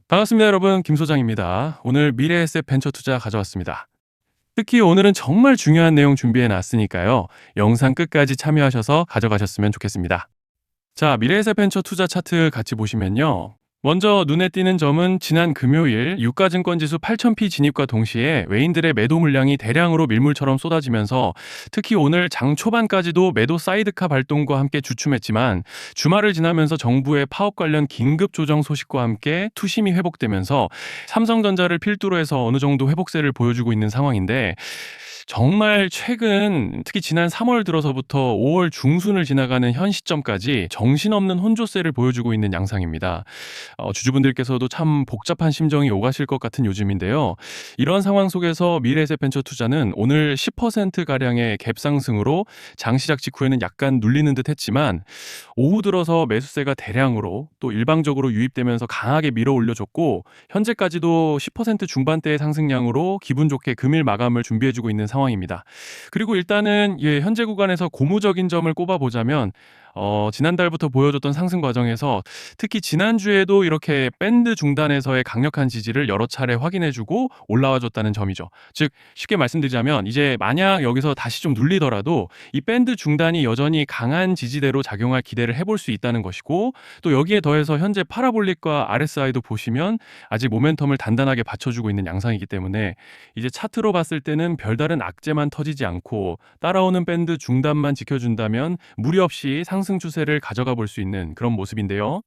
반갑습니다, 여러분. 김 소장입니다. 오늘 미래에셋 벤처 투자 가져왔습니다. 특히 오늘은 정말 중요한 내용 준비해 놨으니까요. 영상 끝까지 참여하셔서 가져가셨으면 좋겠습니다. 자, 미래에셋 벤처 투자 차트 같이 보시면요. 먼저 눈에 띄는 점은 지난 금요일 유가증권 지수 8,000피 진입과 동시에 외인들의 매도 물량이 대량으로 밀물처럼 쏟아지면서 특히 오늘 장 초반까지도 매도 사이드카 발동과 함께 주춤했지만 주말을 지나면서 정부의 파업 관련 긴급 조정 소식과 함께 투심이 회복되면서 삼성전자를 필두로 해서 어느 정도 회복세를 보여주고 있는 상황인데, 정말 최근 특히 지난 3월 들어서부터 5월 중순을 지나가는 현 시점까지 정신없는 혼조세를 보여주고 있는 양상입니다. 주주분들께서도 참 복잡한 심정이 오가실 것 같은 요즘인데요. 이런 상황 속에서 미래에셋 벤처 투자는 오늘 10%가량의 갭 상승으로 장 시작 직후에는 약간 눌리는 듯 했지만, 오후 들어서 매수세가 대량으로 또 일방적으로 유입되면서 강하게 밀어 올려줬고, 현재까지도 10% 중반대의 상승량으로 기분 좋게 금일 마감을 준비해주고 있는 상황입니다. 그리고 일단은 현재 구간에서 고무적인 점을 꼽아보자면, 지난달부터 보여줬던 상승 과정에서 특히 지난주에도 이렇게 밴드 중단에서의 강력한 지지를 여러 차례 확인해주고 올라와줬다는 점이죠. 즉 쉽게 말씀드리자면, 이제 만약 여기서 다시 좀 눌리더라도 이 밴드 중단이 여전히 강한 지지대로 작용할 기대를 해볼 수 있다는 것이고, 또 여기에 더해서 현재 파라볼릭과 RSI도 보시면 아직 모멘텀을 단단하게 받쳐주고 있는 양상이기 때문에 이제 차트로 봤을 때는 별다른 악재만 터지지 않고 따라오는 밴드 중단만 지켜준다면 무리 없이 상승 추세를 가져가 볼 수 있는 그런 모습인데요.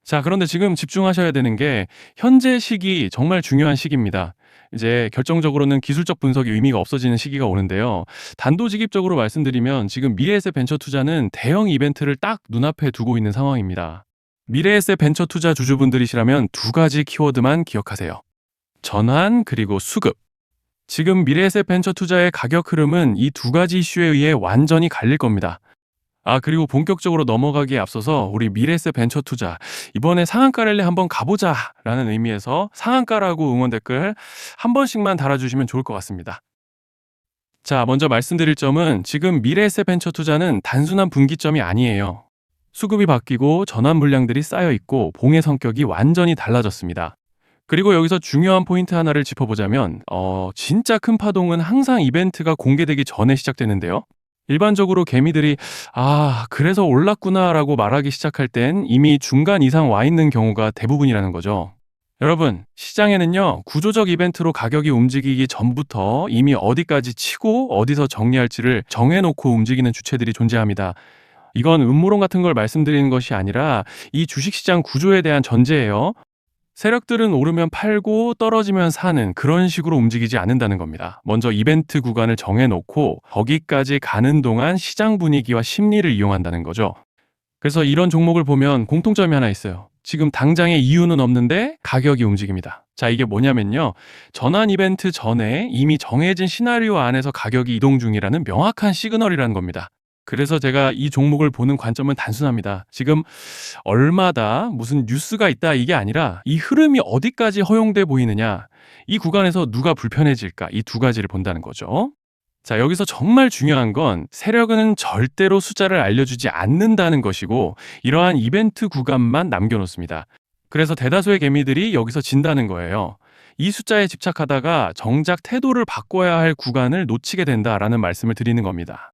자, 그런데 지금 집중하셔야 되는 게 현재 시기 정말 중요한 시기입니다. 이제 결정적으로는 기술적 분석이 의미가 없어지는 시기가 오는데요. 단도직입적으로 말씀드리면 지금 미래에셋 벤처 투자는 대형 이벤트를 딱 눈앞에 두고 있는 상황입니다. 미래에셋 벤처 투자 주주분들이시라면 두 가지 키워드만 기억하세요. 전환 그리고 수급. 지금 미래에셋 벤처 투자의 가격 흐름은 이 두 가지 이슈에 의해 완전히 갈릴 겁니다. 그리고 본격적으로 넘어가기에 앞서서 우리 미래에셋 벤처 투자 이번에 상한가 랠리 한번 가보자 라는 의미에서 상한가라고 응원 댓글 한 번씩만 달아주시면 좋을 것 같습니다. 자, 먼저 말씀드릴 점은 지금 미래에셋 벤처 투자는 단순한 분기점이 아니에요. 수급이 바뀌고 전환 물량들이 쌓여 있고 봉의 성격이 완전히 달라졌습니다. 그리고 여기서 중요한 포인트 하나를 짚어보자면 진짜 큰 파동은 항상 이벤트가 공개되기 전에 시작되는데요. 일반적으로 개미들이 그래서 올랐구나라고 말하기 시작할 땐 이미 중간 이상 와 있는 경우가 대부분이라는 거죠. 여러분, 시장에는요, 구조적 이벤트로 가격이 움직이기 전부터 이미 어디까지 치고 어디서 정리할지를 정해놓고 움직이는 주체들이 존재합니다. 이건 음모론 같은 걸 말씀드리는 것이 아니라 이 주식시장 구조에 대한 전제예요. 세력들은 오르면 팔고 떨어지면 사는 그런 식으로 움직이지 않는다는 겁니다. 먼저 이벤트 구간을 정해놓고 거기까지 가는 동안 시장 분위기와 심리를 이용한다는 거죠. 그래서 이런 종목을 보면 공통점이 하나 있어요. 지금 당장의 이유는 없는데 가격이 움직입니다. 자, 이게 뭐냐면요. 전환 이벤트 전에 이미 정해진 시나리오 안에서 가격이 이동 중이라는 명확한 시그널이라는 겁니다. 그래서 제가 이 종목을 보는 관점은 단순합니다. 지금 얼마다 무슨 뉴스가 있다 이게 아니라 이 흐름이 어디까지 허용돼 보이느냐, 이 구간에서 누가 불편해질까, 이 두 가지를 본다는 거죠. 자, 여기서 정말 중요한 건 세력은 절대로 숫자를 알려주지 않는다는 것이고 이러한 이벤트 구간만 남겨놓습니다. 그래서 대다수의 개미들이 여기서 진다는 거예요. 이 숫자에 집착하다가 정작 태도를 바꿔야 할 구간을 놓치게 된다라는 말씀을 드리는 겁니다.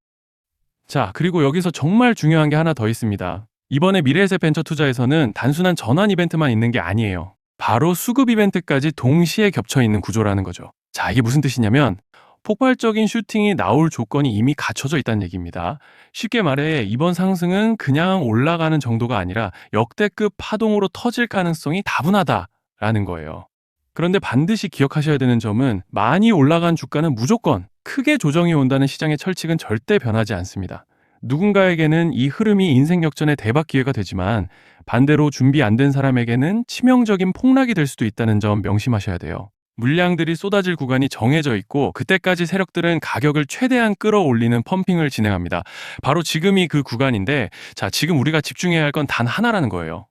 자, 그리고 여기서 정말 중요한 게 하나 더 있습니다. 이번에 미래에셋 벤처 투자에서는 단순한 전환 이벤트만 있는 게 아니에요. 바로 수급 이벤트까지 동시에 겹쳐 있는 구조라는 거죠. 자, 이게 무슨 뜻이냐면 폭발적인 슈팅이 나올 조건이 이미 갖춰져 있다는 얘기입니다. 쉽게 말해 이번 상승은 그냥 올라가는 정도가 아니라 역대급 파동으로 터질 가능성이 다분하다라는 거예요. 그런데 반드시 기억하셔야 되는 점은 많이 올라간 주가는 무조건 크게 조정이 온다는 시장의 철칙은 절대 변하지 않습니다. 누군가에게는 이 흐름이 인생 역전의 대박 기회가 되지만 반대로 준비 안 된 사람에게는 치명적인 폭락이 될 수도 있다는 점 명심하셔야 돼요. 물량들이 쏟아질 구간이 정해져 있고 그때까지 세력들은 가격을 최대한 끌어올리는 펌핑을 진행합니다. 바로 지금이 그 구간인데, 자, 지금 우리가 집중해야 할 건 단 하나라는 거예요.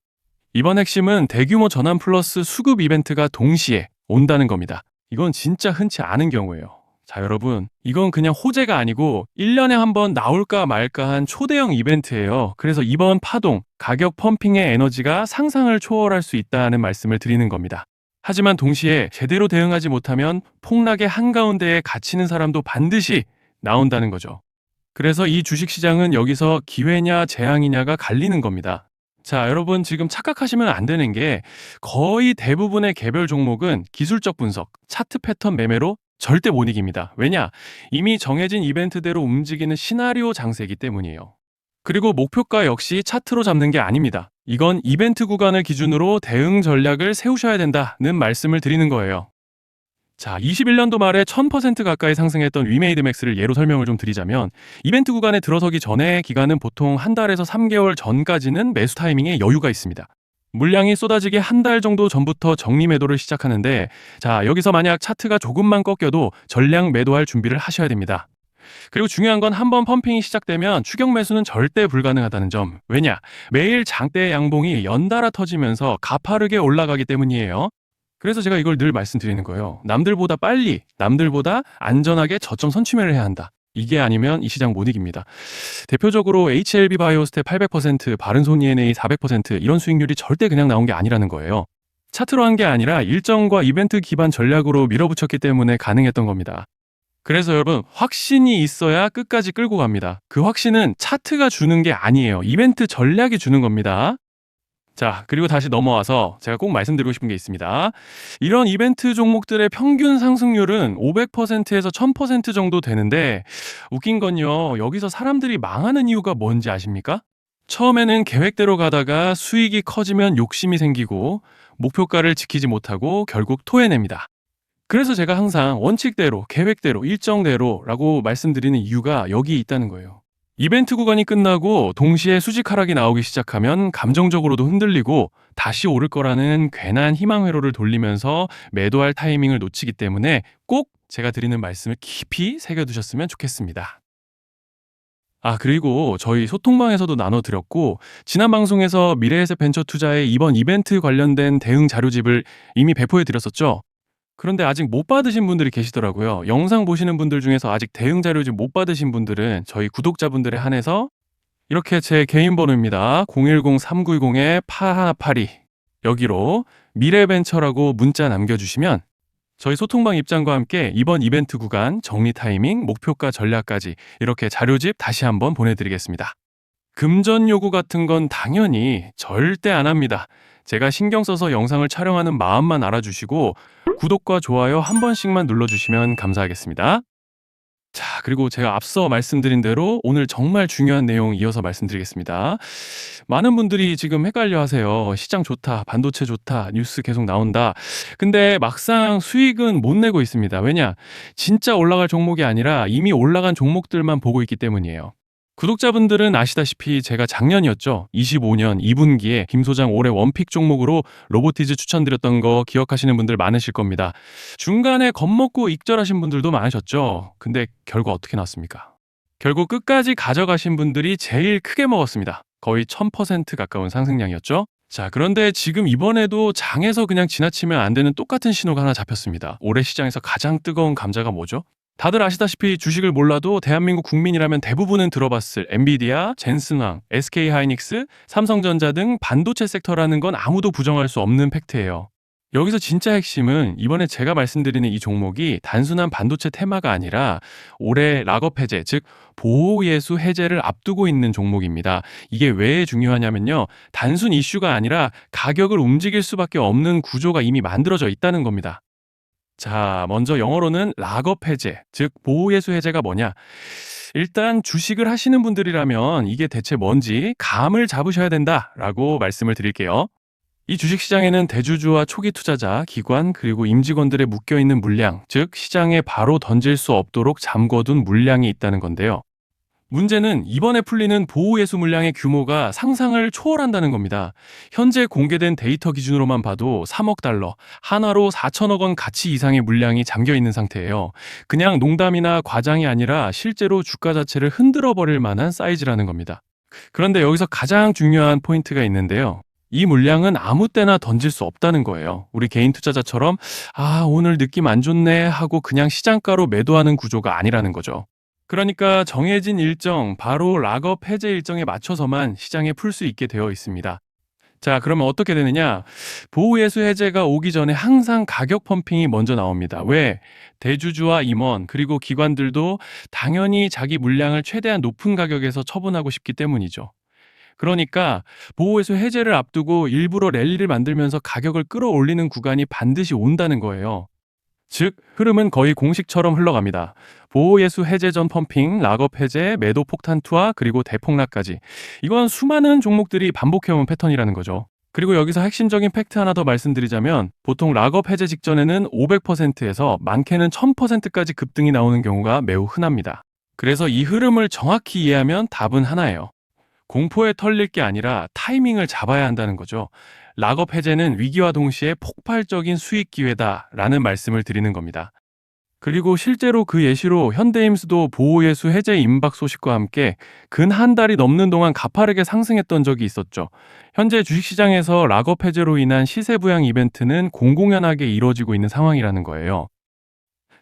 이번 핵심은 대규모 전환 플러스 수급 이벤트가 동시에 온다는 겁니다. 이건 진짜 흔치 않은 경우예요. 자, 여러분, 이건 그냥 호재가 아니고 1년에 한 번 나올까 말까 한 초대형 이벤트예요. 그래서 이번 파동, 가격 펌핑의 에너지가 상상을 초월할 수 있다는 말씀을 드리는 겁니다. 하지만 동시에 제대로 대응하지 못하면 폭락의 한가운데에 갇히는 사람도 반드시 나온다는 거죠. 그래서 이 주식시장은 여기서 기회냐 재앙이냐가 갈리는 겁니다. 자, 여러분 지금 착각하시면 안 되는 게 거의 대부분의 개별 종목은 기술적 분석, 차트 패턴 매매로 절대 못 이깁니다. 왜냐? 이미 정해진 이벤트대로 움직이는 시나리오 장세이기 때문이에요. 그리고 목표가 역시 차트로 잡는 게 아닙니다. 이건 이벤트 구간을 기준으로 대응 전략을 세우셔야 된다는 말씀을 드리는 거예요. 자, 21년도 말에 1000% 가까이 상승했던 위메이드맥스를 예로 설명을 좀 드리자면 이벤트 구간에 들어서기 전에 기간은 보통 한 달에서 3개월 전까지는 매수 타이밍에 여유가 있습니다. 물량이 쏟아지기 한 달 정도 전부터 정리 매도를 시작하는데 자, 여기서 만약 차트가 조금만 꺾여도 전량 매도할 준비를 하셔야 됩니다. 그리고 중요한 건 한번 펌핑이 시작되면 추격 매수는 절대 불가능하다는 점. 왜냐? 매일 장대 양봉이 연달아 터지면서 가파르게 올라가기 때문이에요. 그래서 제가 이걸 늘 말씀드리는 거예요. 남들보다 빨리, 남들보다 안전하게 저점 선취매를 해야 한다. 이게 아니면 이 시장 못 이깁니다. 대표적으로 HLB 바이오스텝 800%, 바른손 ENA 400% 이런 수익률이 절대 그냥 나온 게 아니라는 거예요. 차트로 한 게 아니라 일정과 이벤트 기반 전략으로 밀어붙였기 때문에 가능했던 겁니다. 그래서 여러분, 확신이 있어야 끝까지 끌고 갑니다. 그 확신은 차트가 주는 게 아니에요. 이벤트 전략이 주는 겁니다. 자, 그리고 다시 넘어와서 제가 꼭 말씀드리고 싶은 게 있습니다. 이런 이벤트 종목들의 평균 상승률은 500%에서 1000% 정도 되는데 웃긴 건요. 여기서 사람들이 망하는 이유가 뭔지 아십니까? 처음에는 계획대로 가다가 수익이 커지면 욕심이 생기고 목표가를 지키지 못하고 결국 토해냅니다. 그래서 제가 항상 원칙대로, 계획대로, 일정대로라고 말씀드리는 이유가 여기 있다는 거예요. 이벤트 구간이 끝나고 동시에 수직 하락이 나오기 시작하면 감정적으로도 흔들리고 다시 오를 거라는 괜한 희망 회로를 돌리면서 매도할 타이밍을 놓치기 때문에 꼭 제가 드리는 말씀을 깊이 새겨두셨으면 좋겠습니다. 아, 그리고 저희 소통방에서도 나눠드렸고 지난 방송에서 미래에셋 벤처 투자의 이번 이벤트 관련된 대응 자료집을 이미 배포해드렸었죠. 그런데 아직 못 받으신 분들이 계시더라고요. 영상 보시는 분들 중에서 아직 대응 자료집 못 받으신 분들은 저희 구독자분들에 한해서 이렇게 제 개인 번호입니다. 010-3910-8182 여기로 미래벤처라고 문자 남겨주시면 저희 소통방 입장과 함께 이번 이벤트 구간 정리 타이밍, 목표가 전략까지 이렇게 자료집 다시 한번 보내드리겠습니다. 금전 요구 같은 건 당연히 절대 안 합니다. 제가 신경 써서 영상을 촬영하는 마음만 알아주시고 구독과 좋아요 한 번씩만 눌러주시면 감사하겠습니다. 자, 그리고 제가 앞서 말씀드린 대로 오늘 정말 중요한 내용 이어서 말씀드리겠습니다. 많은 분들이 지금 헷갈려 하세요. 시장 좋다, 반도체 좋다, 뉴스 계속 나온다. 근데 막상 수익은 못 내고 있습니다. 왜냐? 진짜 올라갈 종목이 아니라 이미 올라간 종목들만 보고 있기 때문이에요. 구독자분들은 아시다시피 제가 작년이었죠. 25년 2분기에 김 소장 올해 원픽 종목으로 로보티즈 추천드렸던 거 기억하시는 분들 많으실 겁니다. 중간에 겁먹고 익절하신 분들도 많으셨죠. 근데 결과 어떻게 났습니까? 결국 끝까지 가져가신 분들이 제일 크게 먹었습니다. 거의 1000% 가까운 상승량이었죠. 자, 그런데 지금 이번에도 장에서 그냥 지나치면 안 되는 똑같은 신호가 하나 잡혔습니다. 올해 시장에서 가장 뜨거운 감자가 뭐죠? 다들 아시다시피 주식을 몰라도 대한민국 국민이라면 대부분은 들어봤을 엔비디아, 젠슨왕, SK하이닉스, 삼성전자 등 반도체 섹터라는 건 아무도 부정할 수 없는 팩트예요. 여기서 진짜 핵심은 이번에 제가 말씀드리는 이 종목이 단순한 반도체 테마가 아니라 올해 락업 해제, 즉 보호예수 해제를 앞두고 있는 종목입니다. 이게 왜 중요하냐면요. 단순 이슈가 아니라 가격을 움직일 수밖에 없는 구조가 이미 만들어져 있다는 겁니다. 자, 먼저 영어로는 락업 해제, 즉 보호예수 해제가 뭐냐? 일단 주식을 하시는 분들이라면 이게 대체 뭔지 감을 잡으셔야 된다라고 말씀을 드릴게요. 이 주식시장에는 대주주와 초기 투자자, 기관, 그리고 임직원들의 묶여있는 물량, 즉 시장에 바로 던질 수 없도록 잠궈둔 물량이 있다는 건데요. 문제는 이번에 풀리는 보호예수 물량의 규모가 상상을 초월한다는 겁니다. 현재 공개된 데이터 기준으로만 봐도 3억 달러, 하나로 4천억 원 가치 이상의 물량이 잠겨 있는 상태예요. 그냥 농담이나 과장이 아니라 실제로 주가 자체를 흔들어 버릴 만한 사이즈라는 겁니다. 그런데 여기서 가장 중요한 포인트가 있는데요. 이 물량은 아무 때나 던질 수 없다는 거예요. 우리 개인 투자자처럼 오늘 느낌 안 좋네 하고 그냥 시장가로 매도하는 구조가 아니라는 거죠. 그러니까 정해진 일정, 바로 락업 해제 일정에 맞춰서만 시장에 풀 수 있게 되어 있습니다. 자, 그러면 어떻게 되느냐? 보호예수 해제가 오기 전에 항상 가격 펌핑이 먼저 나옵니다. 왜? 대주주와 임원, 그리고 기관들도 당연히 자기 물량을 최대한 높은 가격에서 처분하고 싶기 때문이죠. 그러니까 보호예수 해제를 앞두고 일부러 랠리를 만들면서 가격을 끌어올리는 구간이 반드시 온다는 거예요. 즉, 흐름은 거의 공식처럼 흘러갑니다. 보호예수 해제 전 펌핑, 락업 해제, 매도 폭탄 투하, 그리고 대폭락까지. 이건 수많은 종목들이 반복해온 패턴이라는 거죠. 그리고 여기서 핵심적인 팩트 하나 더 말씀드리자면 보통 락업 해제 직전에는 500%에서 많게는 1000%까지 급등이 나오는 경우가 매우 흔합니다. 그래서 이 흐름을 정확히 이해하면 답은 하나예요. 공포에 털릴 게 아니라 타이밍을 잡아야 한다는 거죠. 락업 해제는 위기와 동시에 폭발적인 수익 기회다라는 말씀을 드리는 겁니다. 그리고 실제로 그 예시로 현대임수도 보호예수 해제 임박 소식과 함께 근 한 달이 넘는 동안 가파르게 상승했던 적이 있었죠. 현재 주식시장에서 락업 해제로 인한 시세 부양 이벤트는 공공연하게 이루어지고 있는 상황이라는 거예요.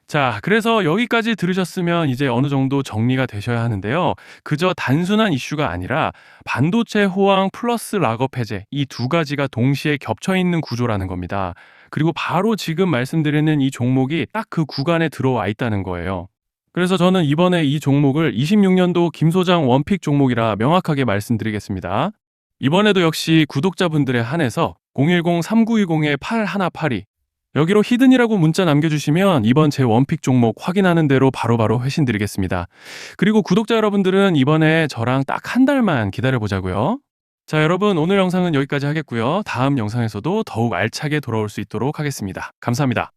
자, 그래서 여기까지 들으셨으면 이제 어느 정도 정리가 되셔야 하는데요. 그저 단순한 이슈가 아니라 반도체 호황 플러스 락업 해제 이 두 가지가 동시에 겹쳐 있는 구조라는 겁니다. 그리고 바로 지금 말씀드리는 이 종목이 딱 그 구간에 들어와 있다는 거예요. 그래서 저는 이번에 이 종목을 26년도 김 소장 원픽 종목이라 명확하게 말씀드리겠습니다. 이번에도 역시 구독자분들에 한해서 010-3920-8182 여기로 히든이라고 문자 남겨주시면 이번 제 원픽 종목 확인하는 대로 바로바로 회신 드리겠습니다. 그리고 구독자 여러분들은 이번에 저랑 딱 한 달만 기다려보자고요. 자, 여러분 오늘 영상은 여기까지 하겠고요. 다음 영상에서도 더욱 알차게 돌아올 수 있도록 하겠습니다. 감사합니다.